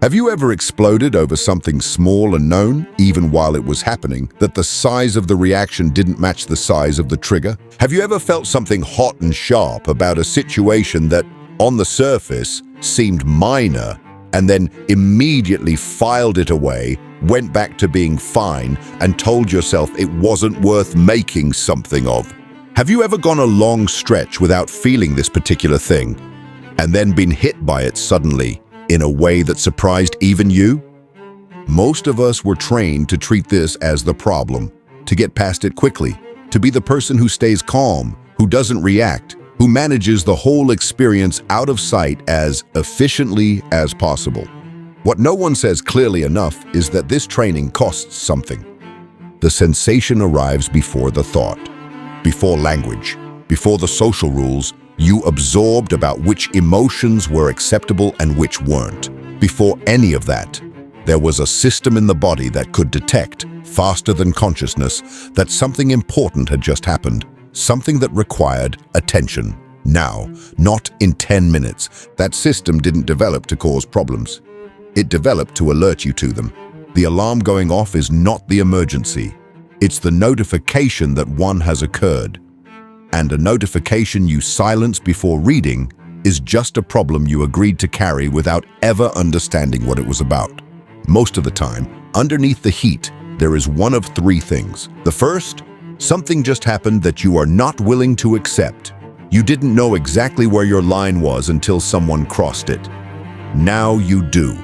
Have you ever exploded over something small and known, even while it was happening, that the size of the reaction didn't match the size of the trigger? Have you ever felt something hot and sharp about a situation that, on the surface, seemed minor, and then immediately filed it away, went back to being fine, and told yourself it wasn't worth making something of? Have you ever gone a long stretch without feeling this particular thing, and then been hit by it suddenly, in a way that surprised even you? Most of us were trained to treat this as the problem, to get past it quickly, to be the person who stays calm, who doesn't react, who manages the whole experience out of sight as efficiently as possible. What no one says clearly enough is that this training costs something. The sensation arrives before the thought, before language, before the social rules you absorbed about which emotions were acceptable and which weren't. Before any of that, there was a system in the body that could detect, faster than consciousness, that something important had just happened, something that required attention. Now, not in 10 minutes. That system didn't develop to cause problems. It developed to alert you to them. The alarm going off is not the emergency. It's the notification that one has occurred. And a notification you silence before reading is just a problem you agreed to carry without ever understanding what it was about. Most of the time, underneath the heat, there is one of three things. The first, something just happened that you are not willing to accept. You didn't know exactly where your line was until someone crossed it. Now you do.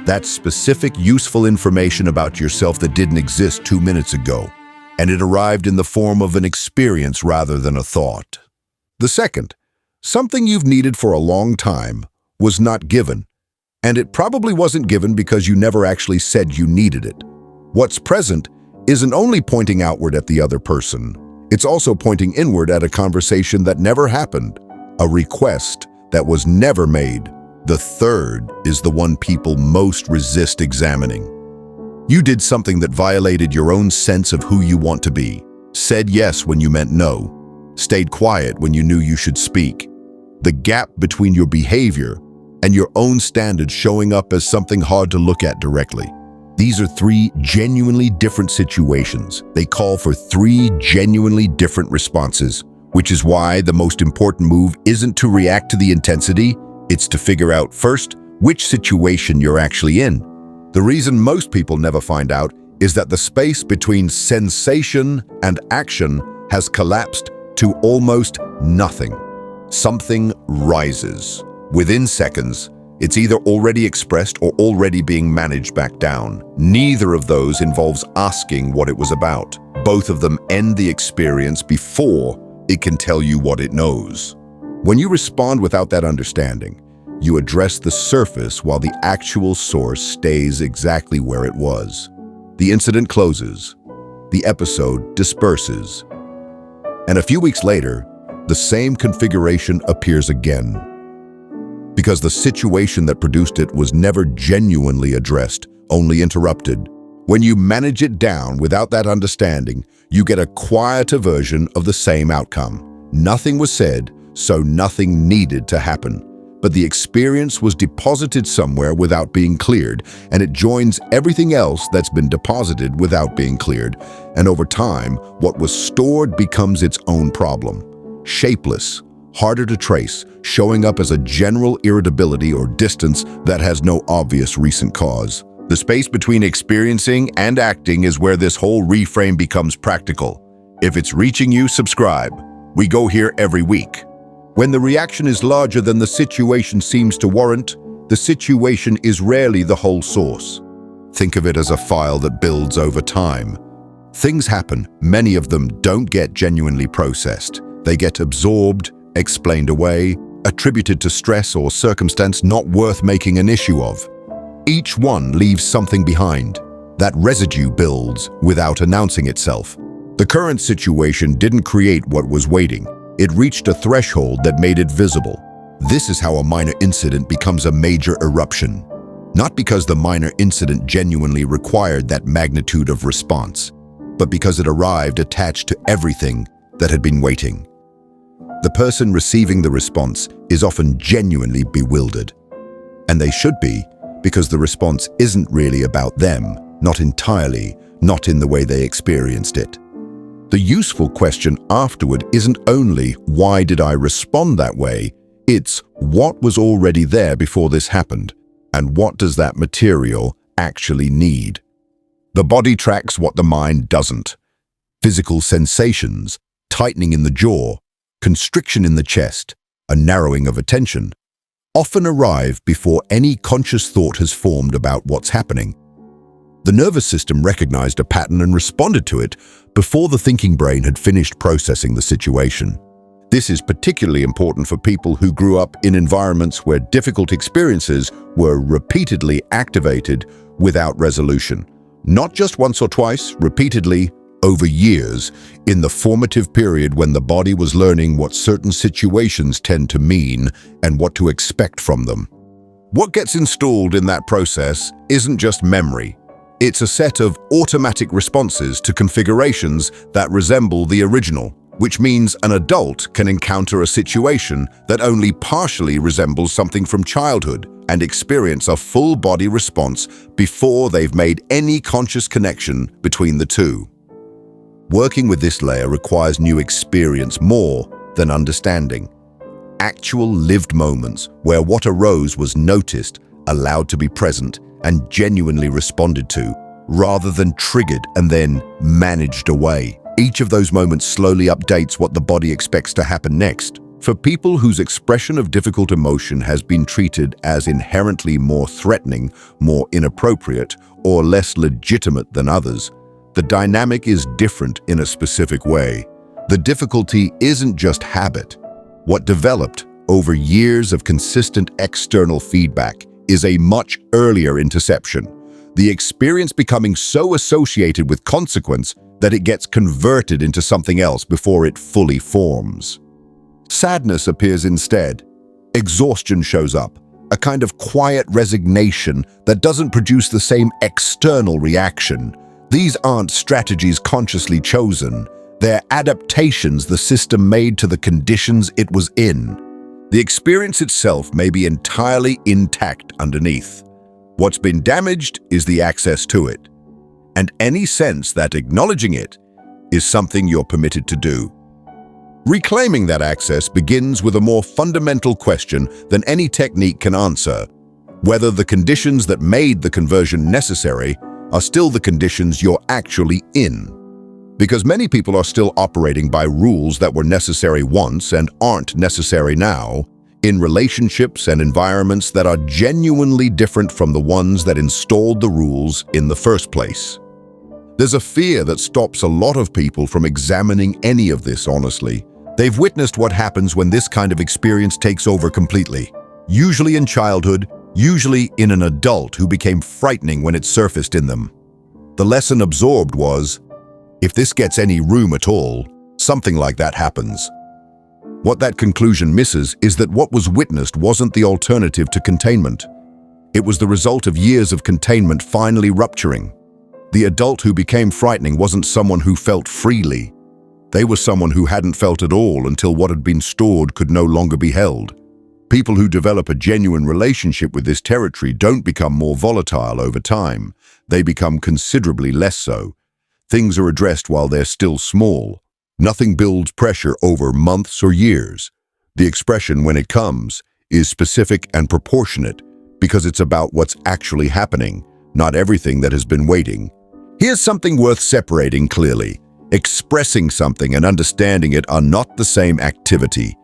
That's specific, useful information about yourself that didn't exist 2 minutes ago. And it arrived in the form of an experience rather than a thought. The second, something you've needed for a long time, was not given. And it probably wasn't given because you never actually said you needed it. What's present isn't only pointing outward at the other person, it's also pointing inward at a conversation that never happened, a request that was never made. The third is the one people most resist examining. You did something that violated your own sense of who you want to be, said yes when you meant no, stayed quiet when you knew you should speak. The gap between your behavior and your own standards showing up as something hard to look at directly. These are three genuinely different situations. They call for three genuinely different responses, which is why the most important move isn't to react to the intensity, it's to figure out first which situation you're actually in. The reason most people never find out is that the space between sensation and action has collapsed to almost nothing. Something rises. Within seconds, it's either already expressed or already being managed back down. Neither of those involves asking what it was about. Both of them end the experience before it can tell you what it knows. When you respond without that understanding, you address the surface while the actual source stays exactly where it was. The incident closes. The episode disperses. And a few weeks later, the same configuration appears again. Because the situation that produced it was never genuinely addressed, only interrupted. When you manage it down without that understanding, you get a quieter version of the same outcome. Nothing was said, so nothing needed to happen. But the experience was deposited somewhere without being cleared, and it joins everything else that's been deposited without being cleared. And over time, what was stored becomes its own problem. Shapeless, harder to trace, showing up as a general irritability or distance that has no obvious recent cause. The space between experiencing and acting is where this whole reframe becomes practical. If it's reaching you, subscribe. We go here every week. When the reaction is larger than the situation seems to warrant, the situation is rarely the whole source. Think of it as a file that builds over time. Things happen, many of them don't get genuinely processed. They get absorbed, explained away, attributed to stress or circumstance not worth making an issue of. Each one leaves something behind. That residue builds without announcing itself. The current situation didn't create what was waiting. It reached a threshold that made it visible. This is how a minor incident becomes a major eruption. Not because the minor incident genuinely required that magnitude of response, but because it arrived attached to everything that had been waiting. The person receiving the response is often genuinely bewildered. And they should be, because the response isn't really about them, not entirely, not in the way they experienced it. The useful question afterward isn't only, why did I respond that way? It's, what was already there before this happened? And what does that material actually need? The body tracks what the mind doesn't. Physical sensations, tightening in the jaw, constriction in the chest, a narrowing of attention, often arrive before any conscious thought has formed about what's happening. The nervous system recognized a pattern and responded to it before the thinking brain had finished processing the situation. This is particularly important for people who grew up in environments where difficult experiences were repeatedly activated without resolution. Not just once or twice, repeatedly, over years, in the formative period when the body was learning what certain situations tend to mean and what to expect from them. What gets installed in that process isn't just memory. It's a set of automatic responses to configurations that resemble the original, which means an adult can encounter a situation that only partially resembles something from childhood and experience a full body response before they've made any conscious connection between the two. Working with this layer requires new experience more than understanding. Actual lived moments where what arose was noticed, allowed to be present, and genuinely responded to, rather than triggered and then managed away. Each of those moments slowly updates what the body expects to happen next. For people whose expression of difficult emotion has been treated as inherently more threatening, more inappropriate, or less legitimate than others, the dynamic is different in a specific way. The difficulty isn't just habit. What developed over years of consistent external feedback is a much earlier interception, the experience becoming so associated with consequence that it gets converted into something else before it fully forms. Sadness appears instead. Exhaustion shows up, a kind of quiet resignation that doesn't produce the same external reaction. These aren't strategies consciously chosen. They're adaptations the system made to the conditions it was in. The experience itself may be entirely intact underneath. What's been damaged is the access to it, and any sense that acknowledging it is something you're permitted to do. Reclaiming that access begins with a more fundamental question than any technique can answer: whether the conditions that made the conversion necessary are still the conditions you're actually in. Because many people are still operating by rules that were necessary once and aren't necessary now, in relationships and environments that are genuinely different from the ones that installed the rules in the first place. There's a fear that stops a lot of people from examining any of this honestly. They've witnessed what happens when this kind of experience takes over completely. Usually in childhood, usually in an adult who became frightening when it surfaced in them. The lesson absorbed was, if this gets any room at all, something like that happens. What that conclusion misses is that what was witnessed wasn't the alternative to containment. It was the result of years of containment finally rupturing. The adult who became frightening wasn't someone who felt freely. They were someone who hadn't felt at all until what had been stored could no longer be held. People who develop a genuine relationship with this territory don't become more volatile over time. They become considerably less so. Things are addressed while they're still small. Nothing builds pressure over months or years. The expression, when it comes, is specific and proportionate because it's about what's actually happening, not everything that has been waiting. Here's something worth separating clearly. Expressing something and understanding it are not the same activity.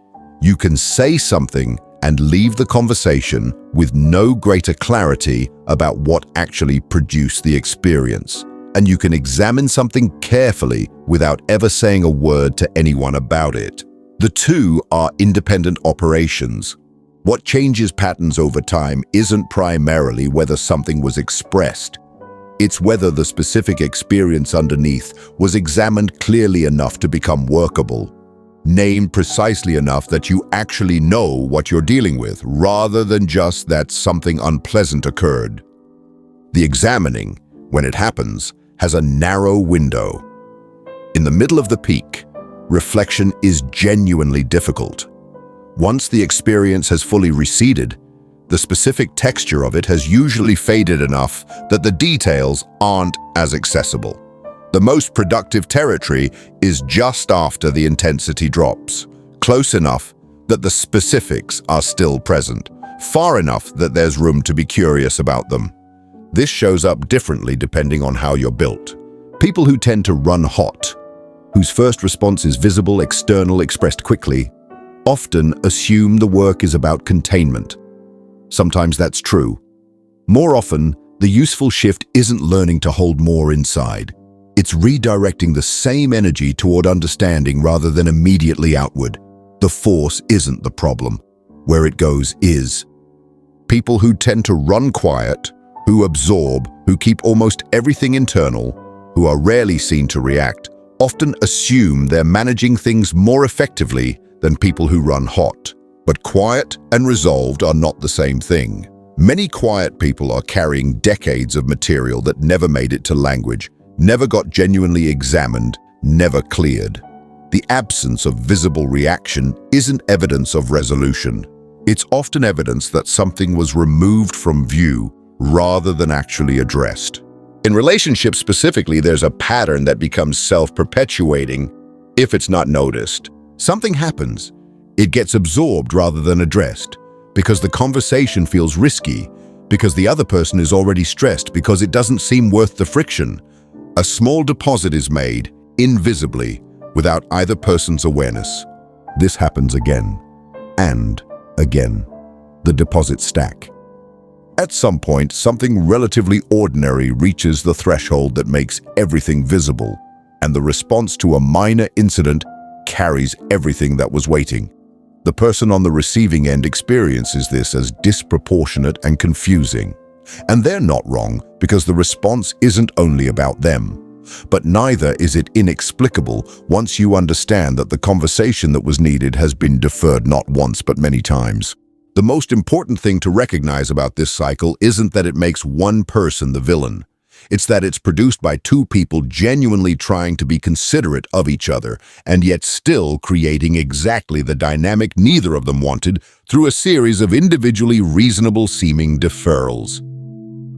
You can say something and leave the conversation with no greater clarity about what actually produced the experience. And you can examine something carefully without ever saying a word to anyone about it. The two are independent operations. What changes patterns over time isn't primarily whether something was expressed. It's whether the specific experience underneath was examined clearly enough to become workable, named precisely enough that you actually know what you're dealing with, rather than just that something unpleasant occurred. The examining, when it happens, has a narrow window. In the middle of the peak, reflection is genuinely difficult. Once the experience has fully receded, The specific texture of it has usually faded enough that the details aren't as accessible. The most productive territory is just after the intensity drops, close enough that the specifics are still present, far enough that there's room to be curious about them. This shows up differently depending on how you're built. People who tend to run hot, whose first response is visible, external, expressed quickly, often assume the work is about containment. Sometimes that's true. More often, the useful shift isn't learning to hold more inside. It's redirecting the same energy toward understanding rather than immediately outward. The force isn't the problem. Where it goes is. People who tend to run quiet, who absorb, who keep almost everything internal, who are rarely seen to react, often assume they're managing things more effectively than people who run hot. But quiet and resolved are not the same thing. Many quiet people are carrying decades of material that never made it to language, never got genuinely examined, never cleared. The absence of visible reaction isn't evidence of resolution. It's often evidence that something was removed from view rather than actually addressed. In relationships specifically, there's a pattern that becomes self-perpetuating if it's not noticed. Something happens. It gets absorbed rather than addressed, because the conversation feels risky, because the other person is already stressed, because it doesn't seem worth the friction. A small deposit is made, invisibly, without either person's awareness. This happens again and again. The deposits stack. At some point, something relatively ordinary reaches the threshold that makes everything visible, and the response to a minor incident carries everything that was waiting. The person on the receiving end experiences this as disproportionate and confusing. And they're not wrong, because the response isn't only about them. But neither is it inexplicable once you understand that the conversation that was needed has been deferred not once but many times. The most important thing to recognize about this cycle isn't that it makes one person the villain. It's that it's produced by two people genuinely trying to be considerate of each other and yet still creating exactly the dynamic neither of them wanted through a series of individually reasonable-seeming deferrals.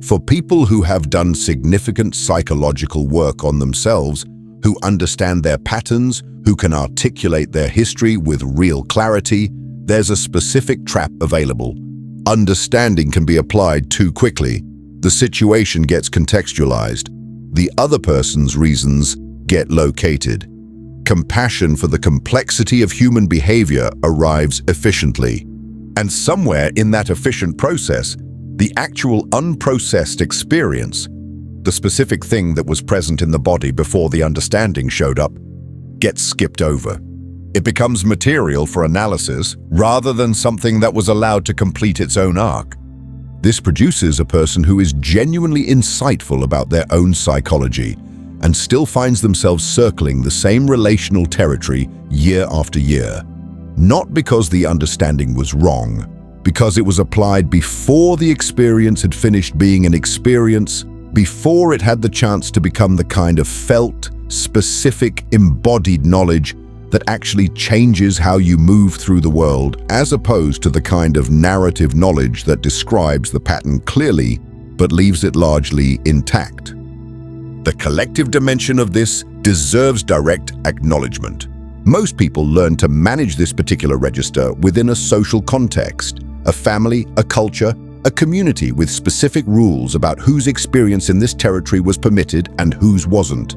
For people who have done significant psychological work on themselves, who understand their patterns, who can articulate their history with real clarity, there's a specific trap available. Understanding can be applied too quickly. The situation gets contextualized. The other person's reasons get located. Compassion for the complexity of human behavior arrives efficiently. And somewhere in that efficient process, the actual unprocessed experience, the specific thing that was present in the body before the understanding showed up, gets skipped over. It becomes material for analysis rather than something that was allowed to complete its own arc. This produces a person who is genuinely insightful about their own psychology and still finds themselves circling the same relational territory year after year. Not because the understanding was wrong, because it was applied before the experience had finished being an experience, before it had the chance to become the kind of felt, specific, embodied knowledge that actually changes how you move through the world, as opposed to the kind of narrative knowledge that describes the pattern clearly but leaves it largely intact. The collective dimension of this deserves direct acknowledgement. Most people learn to manage this particular register within a social context, a family, a culture, a community with specific rules about whose experience in this territory was permitted and whose wasn't.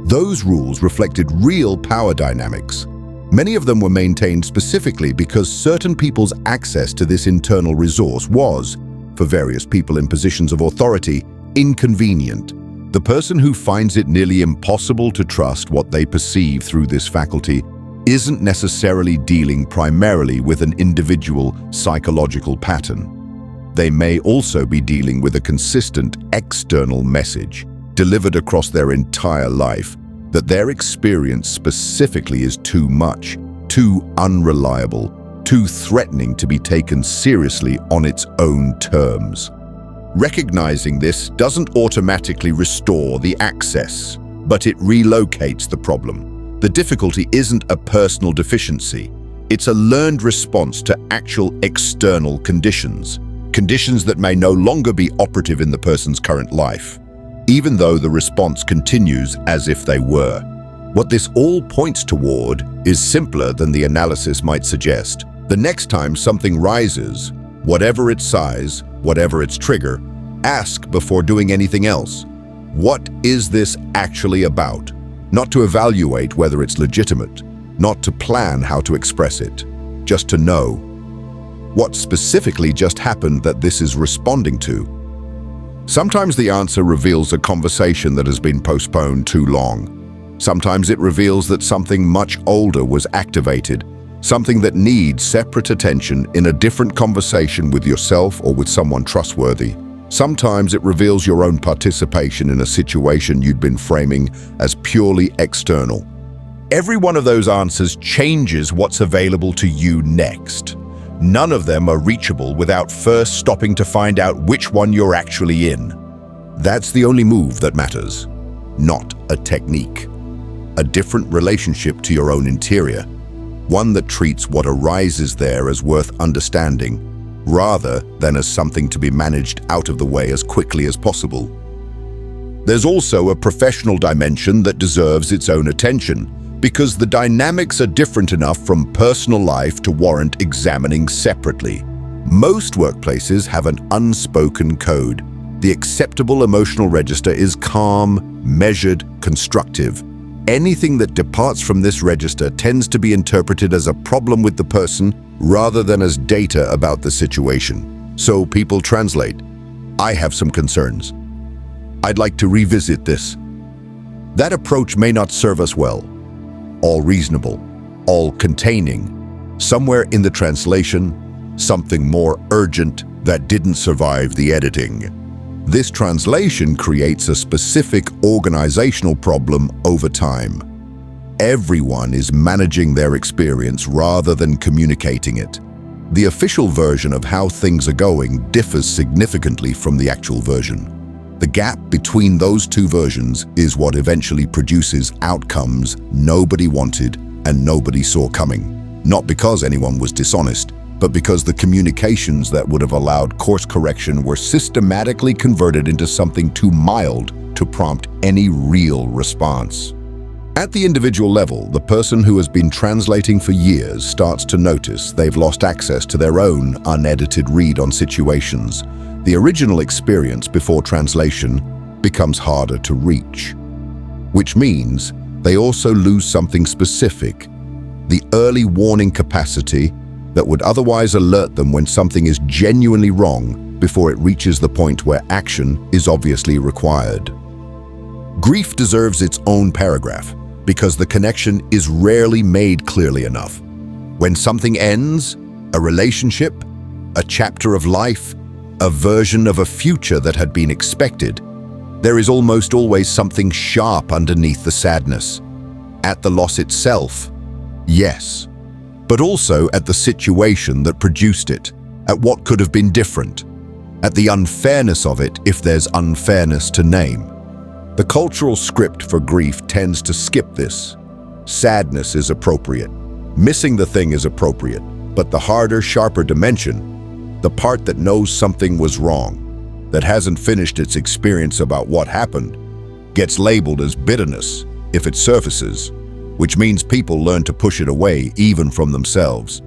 Those rules reflected real power dynamics. Many of them were maintained specifically because certain people's access to this internal resource was, for various people in positions of authority, inconvenient. The person who finds it nearly impossible to trust what they perceive through this faculty isn't necessarily dealing primarily with an individual psychological pattern. They may also be dealing with a consistent external message delivered across their entire life that their experience specifically is too much, too unreliable, too threatening to be taken seriously on its own terms. Recognizing this doesn't automatically restore the access, but it relocates the problem. The difficulty isn't a personal deficiency. It's a learned response to actual external conditions. conditions that may no longer be operative in the person's current life, even though the response continues as if they were. What this all points toward is simpler than the analysis might suggest. The next time something rises, whatever its size, whatever its trigger, ask before doing anything else, what is this actually about? Not to evaluate whether it's legitimate, not to plan how to express it, just to know what specifically just happened that this is responding to. Sometimes the answer reveals a conversation that has been postponed too long. Sometimes it reveals that something much older was activated, something that needs separate attention in a different conversation with yourself or with someone trustworthy. Sometimes it reveals your own participation in a situation you'd been framing as purely external. Every one of those answers changes what's available to you next. None of them are reachable without first stopping to find out which one you're actually in. That's the only move that matters, not a technique. A different relationship to your own interior, one that treats what arises there as worth understanding, rather than as something to be managed out of the way as quickly as possible. There's also a professional dimension that deserves its own attention, because the dynamics are different enough from personal life to warrant examining separately. Most workplaces have an unspoken code. The acceptable emotional register is calm, measured, constructive. Anything that departs from this register tends to be interpreted as a problem with the person rather than as data about the situation. So people translate, "I have some concerns. I'd like to revisit this." That approach may not serve us well. All reasonable, all containing. Somewhere in the translation, something more urgent that didn't survive the editing. This translation creates a specific organizational problem over time. Everyone is managing their experience rather than communicating it. The official version of how things are going differs significantly from the actual version. The gap between those two versions is what eventually produces outcomes nobody wanted and nobody saw coming. Not because anyone was dishonest, but because the communications that would have allowed course correction were systematically converted into something too mild to prompt any real response. At the individual level, the person who has been translating for years starts to notice they've lost access to their own unedited read on situations. The original experience before translation becomes harder to reach, which means they also lose something specific, the early warning capacity that would otherwise alert them when something is genuinely wrong before it reaches the point where action is obviously required. Grief deserves its own paragraph because the connection is rarely made clearly enough. When something ends, a relationship, a chapter of life, a version of a future that had been expected, there is almost always something sharp underneath the sadness. At the loss itself, yes, but also at the situation that produced it, at what could have been different, at the unfairness of it if there's unfairness to name. The cultural script for grief tends to skip this. Sadness is appropriate. Missing the thing is appropriate, but the harder, sharper dimension, the part that knows something was wrong, that hasn't finished its experience about what happened, gets labeled as bitterness if it surfaces, which means people learn to push it away even from themselves.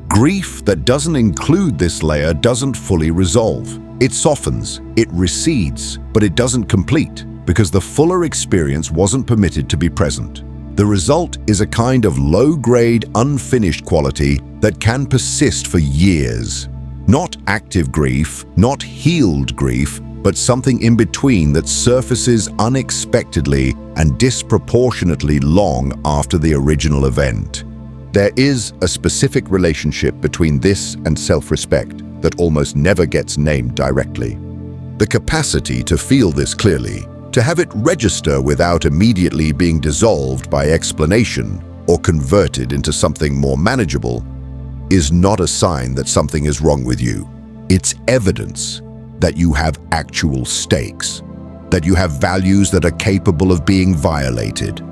Grief that doesn't include this layer doesn't fully resolve. It softens, it recedes, but it doesn't complete because the fuller experience wasn't permitted to be present. The result is a kind of low-grade, unfinished quality that can persist for years. Not active grief, not healed grief, but something in between that surfaces unexpectedly and disproportionately long after the original event. There is a specific relationship between this and self-respect that almost never gets named directly. The capacity to feel this clearly, to have it register without immediately being dissolved by explanation or converted into something more manageable, is not a sign that something is wrong with you. It's evidence that you have actual stakes, that you have values that are capable of being violated,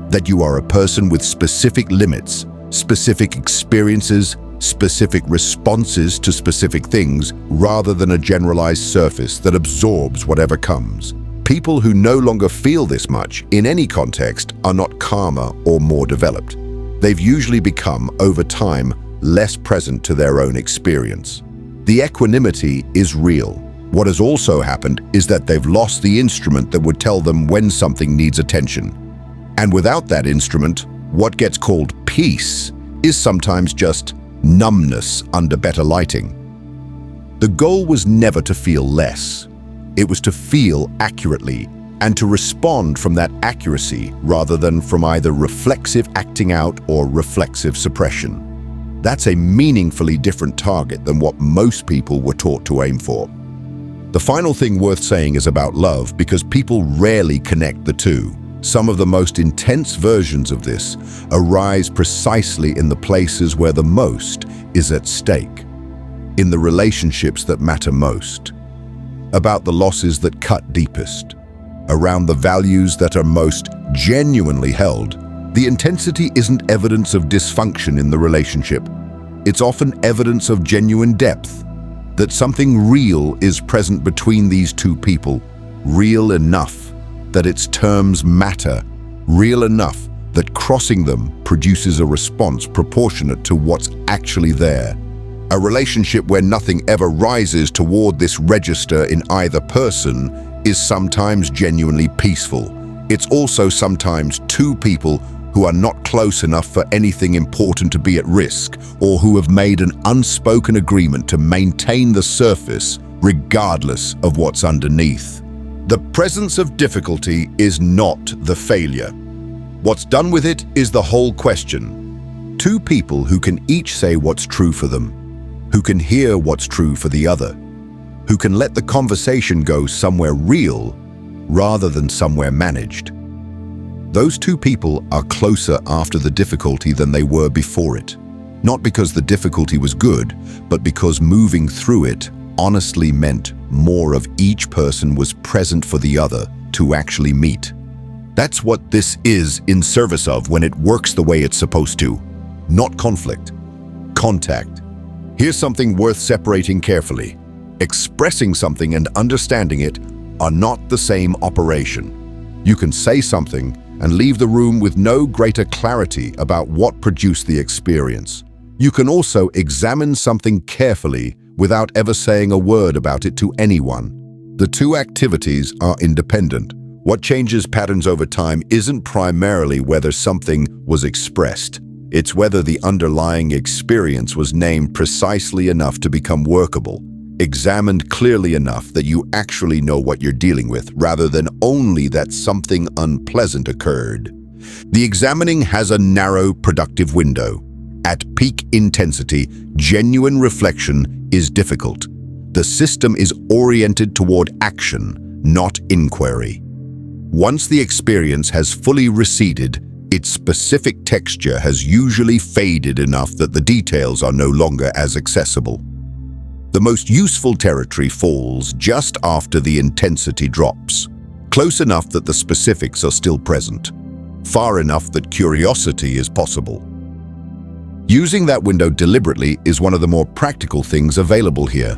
that you are a person with specific limits, specific experiences, specific responses to specific things rather than a generalized surface that absorbs whatever comes. People who no longer feel this much in any context are not calmer or more developed. They've usually become, over time, less present to their own experience. The equanimity is real. What has also happened is that they've lost the instrument that would tell them when something needs attention. And without that instrument, what gets called peace is sometimes just numbness under better lighting. The goal was never to feel less. It was to feel accurately and to respond from that accuracy rather than from either reflexive acting out or reflexive suppression. That's a meaningfully different target than what most people were taught to aim for. The final thing worth saying is about love, because people rarely connect the two. Some of the most intense versions of this arise precisely in the places where the most is at stake, in the relationships that matter most, about the losses that cut deepest, around the values that are most genuinely held. The intensity isn't evidence of dysfunction in the relationship. It's often evidence of genuine depth, that something real is present between these two people, real enough that its terms matter, real enough that crossing them produces a response proportionate to what's actually there. A relationship where nothing ever rises toward this register in either person is sometimes genuinely peaceful. It's also sometimes two people who are not close enough for anything important to be at risk, or who have made an unspoken agreement to maintain the surface regardless of what's underneath. The presence of difficulty is not the failure. What's done with it is the whole question. Two people who can each say what's true for them, who can hear what's true for the other, who can let the conversation go somewhere real rather than somewhere managed. Those two people are closer after the difficulty than they were before it. Not because the difficulty was good, but because moving through it honestly meant more of each person was present for the other to actually meet. That's what this is in service of when it works the way it's supposed to. Not conflict, contact. Here's something worth separating carefully. Expressing something and understanding it are not the same operation. You can say something and leave the room with no greater clarity about what produced the experience. You can also examine something carefully without ever saying a word about it to anyone. The two activities are independent. What changes patterns over time isn't primarily whether something was expressed. It's whether the underlying experience was named precisely enough to become workable, examined clearly enough that you actually know what you're dealing with, rather than only that something unpleasant occurred. The examining has a narrow, productive window. At peak intensity, genuine reflection is difficult. The system is oriented toward action, not inquiry. Once the experience has fully receded, its specific texture has usually faded enough that the details are no longer as accessible. The most useful territory falls just after the intensity drops, close enough that the specifics are still present, far enough that curiosity is possible. Using that window deliberately is one of the more practical things available here,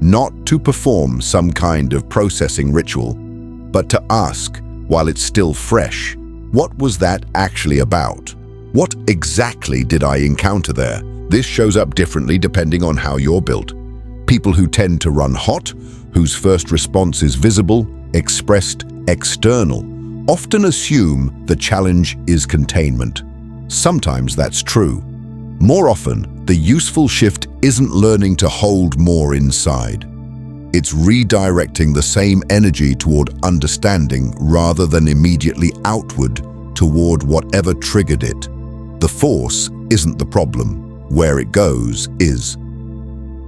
not to perform some kind of processing ritual, but to ask, while it's still fresh, what was that actually about? What exactly did I encounter there? This shows up differently depending on how you're built. People who tend to run hot, whose first response is visible, expressed, external, often assume the challenge is containment. Sometimes that's true. More often, the useful shift isn't learning to hold more inside. It's redirecting the same energy toward understanding rather than immediately outward toward whatever triggered it. The force isn't the problem. Where it goes is.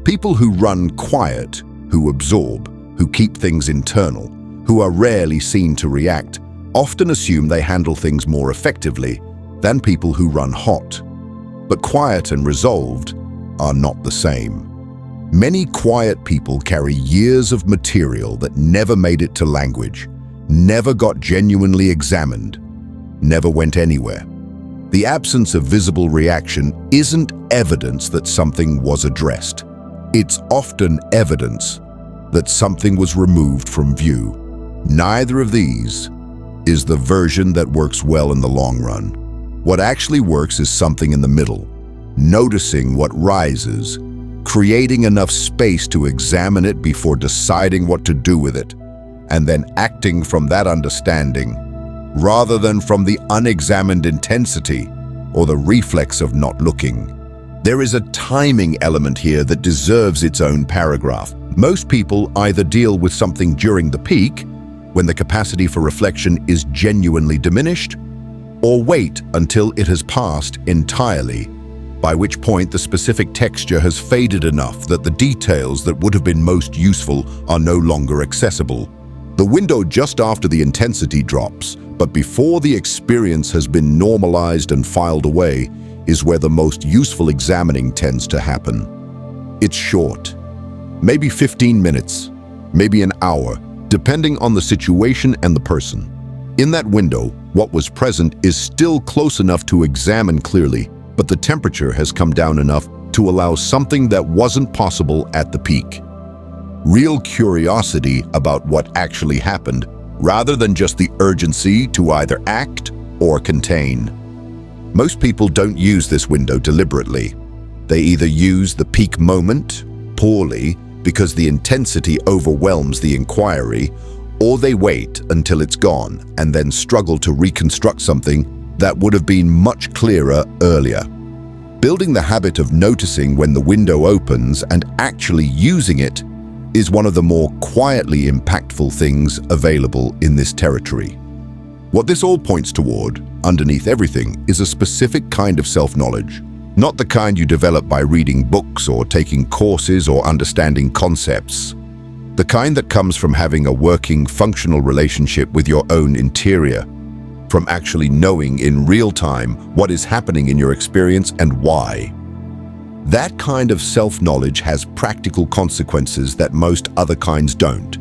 People who run quiet, who absorb, who keep things internal, who are rarely seen to react, often assume they handle things more effectively than people who run hot. But quiet and resolved are not the same. Many quiet people carry years of material that never made it to language, never got genuinely examined, never went anywhere. The absence of visible reaction isn't evidence that something was addressed. It's often evidence that something was removed from view. Neither of these is the version that works well in the long run. What actually works is something in the middle, noticing what rises, creating enough space to examine it before deciding what to do with it, and then acting from that understanding, rather than from the unexamined intensity or the reflex of not looking. There is a timing element here that deserves its own paragraph. Most people either deal with something during the peak, when the capacity for reflection is genuinely diminished, or wait until it has passed entirely, by which point the specific texture has faded enough that the details that would have been most useful are no longer accessible. The window just after the intensity drops, but before the experience has been normalized and filed away, is where the most useful examining tends to happen. It's short, maybe 15 minutes, maybe an hour, depending on the situation and the person. In that window, what was present is still close enough to examine clearly, but the temperature has come down enough to allow something that wasn't possible at the peak. Real curiosity about what actually happened, rather than just the urgency to either act or contain. Most people don't use this window deliberately. They either use the peak moment poorly because the intensity overwhelms the inquiry, or they wait until it's gone and then struggle to reconstruct something that would have been much clearer earlier. Building the habit of noticing when the window opens and actually using it is one of the more quietly impactful things available in this territory. What this all points toward, underneath everything, is a specific kind of self-knowledge. Not the kind you develop by reading books or taking courses or understanding concepts. The kind that comes from having a working, functional relationship with your own interior, from actually knowing in real time what is happening in your experience and why. That kind of self-knowledge has practical consequences that most other kinds don't.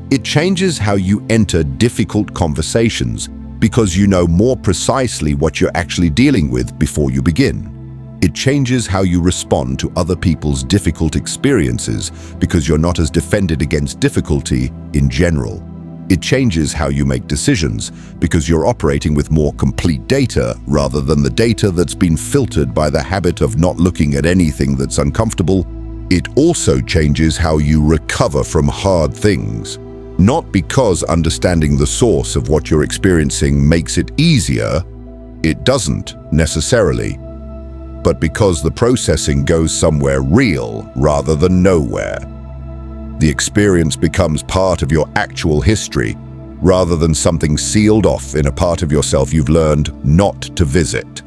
It changes how you enter difficult conversations because you know more precisely what you're actually dealing with before you begin. It changes how you respond to other people's difficult experiences because you're not as defended against difficulty in general. It changes how you make decisions because you're operating with more complete data rather than the data that's been filtered by the habit of not looking at anything that's uncomfortable. It also changes how you recover from hard things. Not because understanding the source of what you're experiencing makes it easier, it doesn't necessarily, but because the processing goes somewhere real rather than nowhere. The experience becomes part of your actual history rather than something sealed off in a part of yourself you've learned not to visit.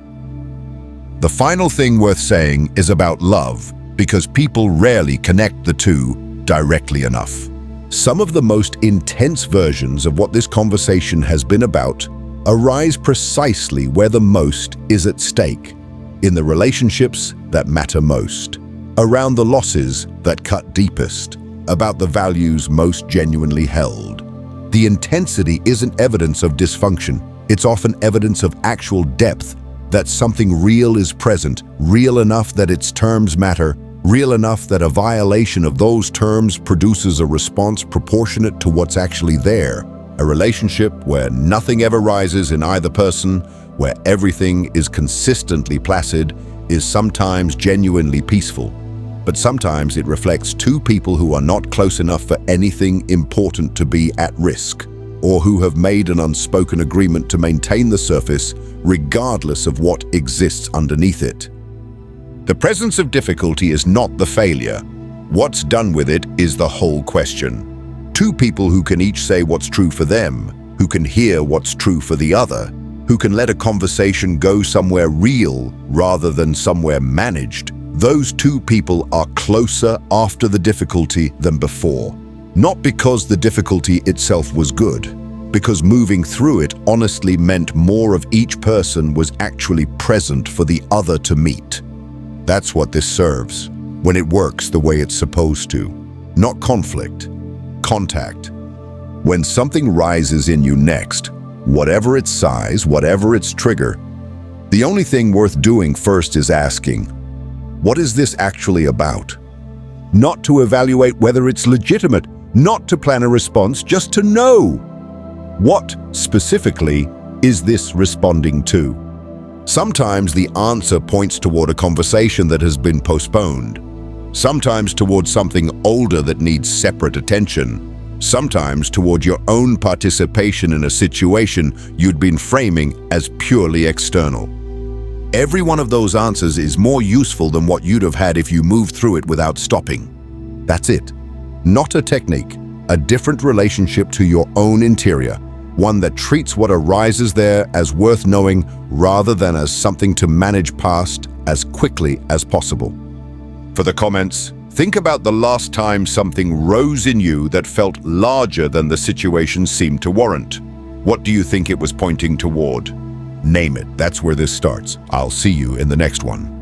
The final thing worth saying is about love, because people rarely connect the two directly enough. Some of the most intense versions of what this conversation has been about arise precisely where the most is at stake, in the relationships that matter most, around the losses that cut deepest, about the values most genuinely held. The intensity isn't evidence of dysfunction. It's often evidence of actual depth, that something real is present, real enough that its terms matter, real enough that a violation of those terms produces a response proportionate to what's actually there. A relationship where nothing ever rises in either person, where everything is consistently placid, is sometimes genuinely peaceful. But sometimes it reflects two people who are not close enough for anything important to be at risk, or who have made an unspoken agreement to maintain the surface regardless of what exists underneath it. The presence of difficulty is not the failure. What's done with it is the whole question. Two people who can each say what's true for them, who can hear what's true for the other, who can let a conversation go somewhere real rather than somewhere managed, those two people are closer after the difficulty than before. Not because the difficulty itself was good, because moving through it honestly meant more of each person was actually present for the other to meet. That's what this serves, when it works the way it's supposed to. Not conflict, contact. When something rises in you next, whatever its size, whatever its trigger, The only thing worth doing first is asking, what is this actually about? Not to evaluate whether it's legitimate, not to plan a response, just to know. What, specifically, is this responding to? Sometimes the answer points toward a conversation that has been postponed. Sometimes towards something older that needs separate attention. Sometimes toward your own participation in a situation you'd been framing as purely external. Every one of those answers is more useful than what you'd have had if you moved through it without stopping. That's it. Not a technique, a different relationship to your own interior, one that treats what arises there as worth knowing rather than as something to manage past as quickly as possible. For the comments, think about the last time something rose in you that felt larger than the situation seemed to warrant. What do you think it was pointing toward? Name it. That's where this starts. I'll see you in the next one.